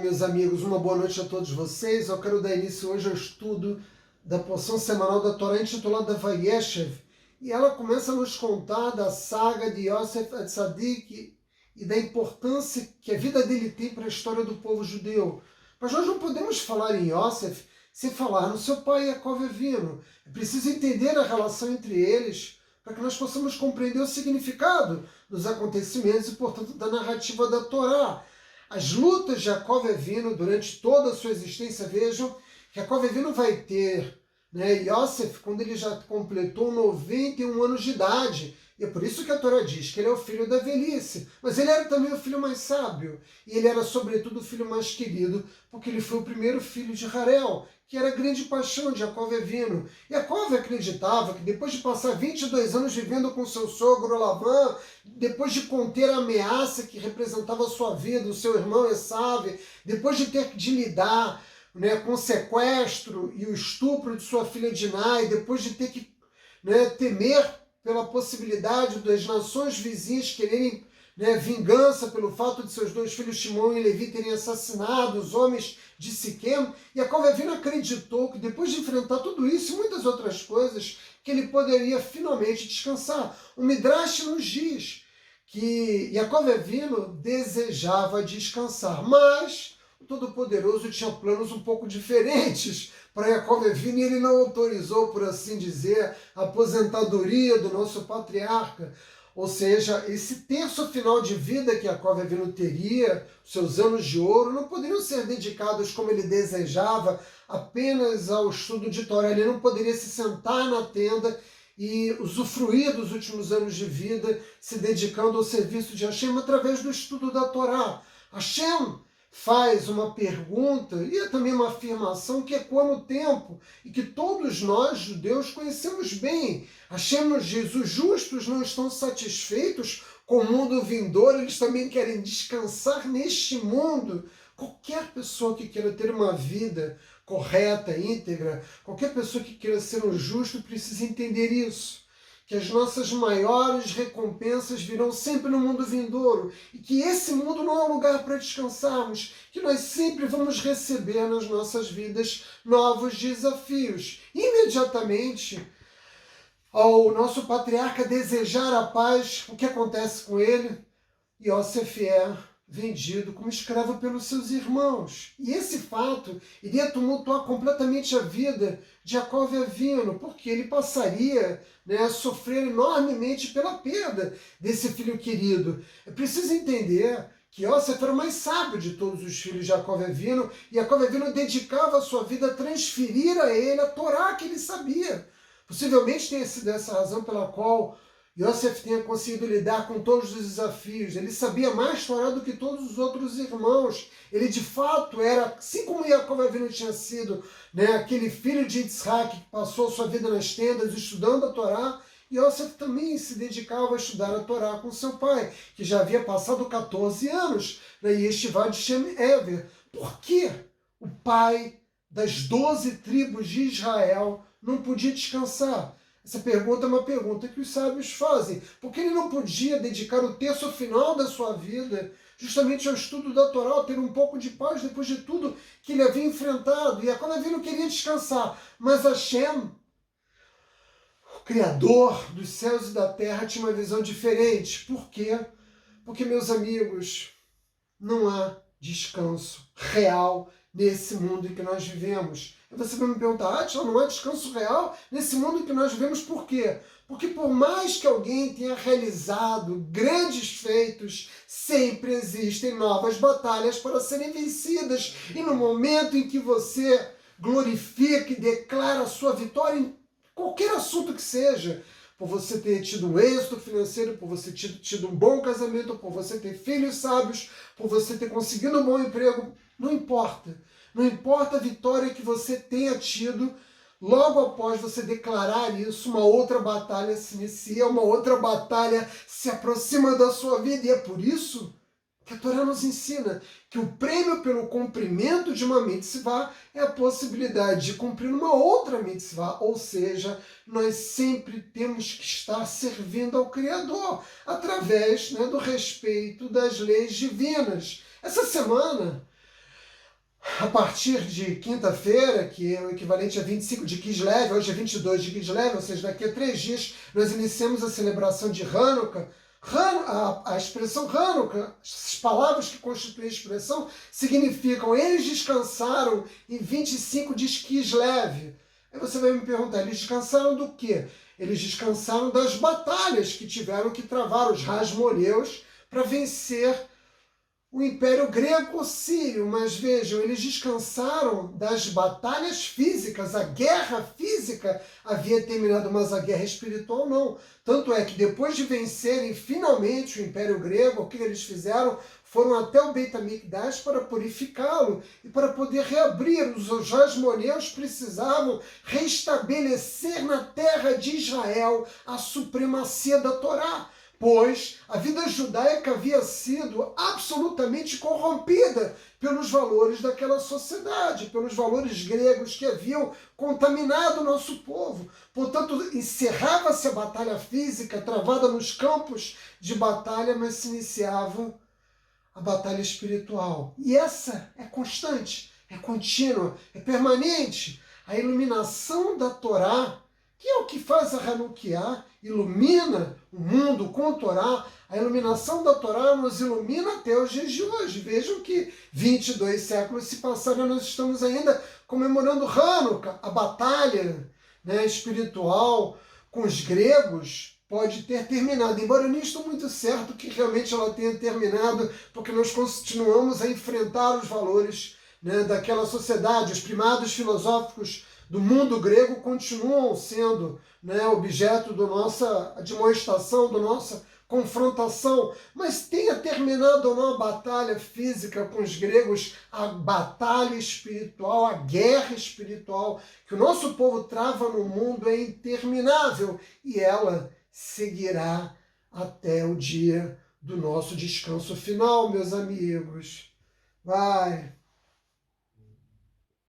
meus amigos, uma boa noite a todos vocês. Eu quero dar início hoje ao estudo da porção semanal da Torá intitulada Vayeshev, e ela começa a nos contar da saga de Yosef Atzadik e da importância que a vida dele tem para a história do povo judeu. Mas nós não podemos falar em Yosef sem falar no seu pai Yaakov Avinu. É preciso entender a relação entre eles para que nós possamos compreender o significado dos acontecimentos e, portanto, da narrativa da Torá. As lutas de Yaakov Avinu durante toda a sua existência, vejam que Yaakov Avinu vai ter Yosef quando ele já completou 91 anos de idade. E é por isso que a Torá diz que ele é o filho da velhice. Mas ele era também o filho mais sábio. E ele era, sobretudo, o filho mais querido, porque ele foi o primeiro filho de Harel, que era a grande paixão de Yaakov Avinu. Yaakov acreditava que depois de passar 22 anos vivendo com seu sogro Lavan, depois de conter a ameaça que representava a sua vida, o seu irmão Esav, depois de ter de lidar com o sequestro e o estupro de sua filha Dinah, e depois de ter que temer pela possibilidade das nações vizinhas quererem vingança pelo fato de seus dois filhos Shimon e Levi terem assassinado os homens de Siquém, Yaakov Avinu acreditou que depois de enfrentar tudo isso e muitas outras coisas, que ele poderia finalmente descansar. O Midrash nos diz que Yaakov Avinu desejava descansar, mas o Todo-Poderoso tinha planos um pouco diferentes para Yaakov Avinu, e ele não autorizou, por assim dizer, a aposentadoria do nosso patriarca. Ou seja, esse terço final de vida que Yaakov Avinu teria, seus anos de ouro, não poderiam ser dedicados como ele desejava apenas ao estudo de Torá. Ele não poderia se sentar na tenda e usufruir dos últimos anos de vida se dedicando ao serviço de Hashem através do estudo da Torá. Hashem faz uma pergunta e também uma afirmação que ecoa no tempo e que todos nós, judeus, conhecemos bem. Hashem nos diz: os justos não estão satisfeitos com o mundo vindouro, eles também querem descansar neste mundo. Qualquer pessoa que queira ter uma vida correta, íntegra, qualquer pessoa que queira ser um justo precisa entender isso, que as nossas maiores recompensas virão sempre no mundo vindouro, e que esse mundo não é um lugar para descansarmos, que nós sempre vamos receber nas nossas vidas novos desafios. Imediatamente, ao nosso patriarca desejar a paz, o que acontece com ele? Yosef é vendido como escravo pelos seus irmãos. E esse fato iria tumultuar completamente a vida de Yaakov Avinu, porque ele passaria a sofrer enormemente pela perda desse filho querido. É preciso entender que Yosef era o mais sábio de todos os filhos de Yaakov Avinu, e Yaakov Avinu dedicava a sua vida a transferir a ele a Torá que ele sabia. Possivelmente tenha sido essa a razão pela qual Yosef tenha conseguido lidar com todos os desafios. Ele sabia mais Torá do que todos os outros irmãos. Ele de fato era, assim como Yaakov Avinu tinha sido, aquele filho de Yitzhak que passou sua vida nas tendas estudando a Torá, Yosef também se dedicava a estudar a Torá com seu pai, que já havia passado 14 anos na Yeshiva de Shem Ever. Por que o pai das 12 tribos de Israel não podia descansar? Essa pergunta é uma pergunta que os sábios fazem. Porque ele não podia dedicar o terço final da sua vida justamente ao estudo da Torá, ao ter um pouco de paz depois de tudo que ele havia enfrentado. E Yaakov Avinu queria descansar, mas Hashem, o Criador dos céus e da terra, tinha uma visão diferente. Por quê? Porque, meus amigos, não há descanso real nesse mundo em que nós vivemos. E você vai me perguntar: não há descanso real nesse mundo em que nós vivemos, por quê? Porque por mais que alguém tenha realizado grandes feitos, sempre existem novas batalhas para serem vencidas. E no momento em que você glorifica e declara a sua vitória em qualquer assunto que seja, por você ter tido um êxito financeiro, por você ter tido um bom casamento, por você ter filhos sábios, por você ter conseguido um bom emprego, não importa. Não importa a vitória que você tenha tido, logo após você declarar isso, uma outra batalha se inicia, uma outra batalha se aproxima da sua vida. E é por isso que a Torá nos ensina que o prêmio pelo cumprimento de uma mitzvah é a possibilidade de cumprir uma outra mitzvah, ou seja, nós sempre temos que estar servindo ao Criador, através do respeito das leis divinas. Essa semana, A partir de quinta-feira, que é o equivalente a 25 de Kislev, hoje é 22 de Kislev, ou seja, daqui a 3 dias, nós iniciamos a celebração de Hanukkah. A expressão Hanukkah, as palavras que constituem a expressão, significam eles descansaram em 25 de Kislev. Aí você vai me perguntar, eles descansaram do quê? Eles descansaram das batalhas que tiveram que travar os Hasmoneus para vencer o Império Grego-Sírio, mas vejam, eles descansaram das batalhas físicas, a guerra física havia terminado, mas a guerra espiritual não. Tanto é que depois de vencerem finalmente o Império Grego, o que eles fizeram? Foram até o Beit HaMikdash para purificá-lo e para poder reabrir. Os Hasmoneus precisavam restabelecer na terra de Israel a supremacia da Torá, pois a vida judaica havia sido absolutamente corrompida pelos valores daquela sociedade, pelos valores gregos que haviam contaminado o nosso povo. Portanto, encerrava-se a batalha física travada nos campos de batalha, mas se iniciava a batalha espiritual. E essa é constante, é contínua, é permanente. A iluminação da Torá, que é o que faz a Hanukkah, ilumina o mundo com a Torá. A iluminação da Torá nos ilumina até os dias de hoje. Vejam que 22 séculos se passaram e nós estamos ainda comemorando Hanukkah, a batalha, né, espiritual com os gregos. Pode ter terminado, embora eu nem estou muito certo que realmente ela tenha terminado, porque nós continuamos a enfrentar os valores, né, daquela sociedade. Os primados filosóficos do mundo grego continuam sendo, né, objeto da nossa admoestação, da nossa confrontação, mas tenha terminado ou não a batalha física com os gregos, a batalha espiritual, a guerra espiritual que o nosso povo trava no mundo é interminável e ela seguirá até o dia do nosso descanso final, meus amigos. Vai!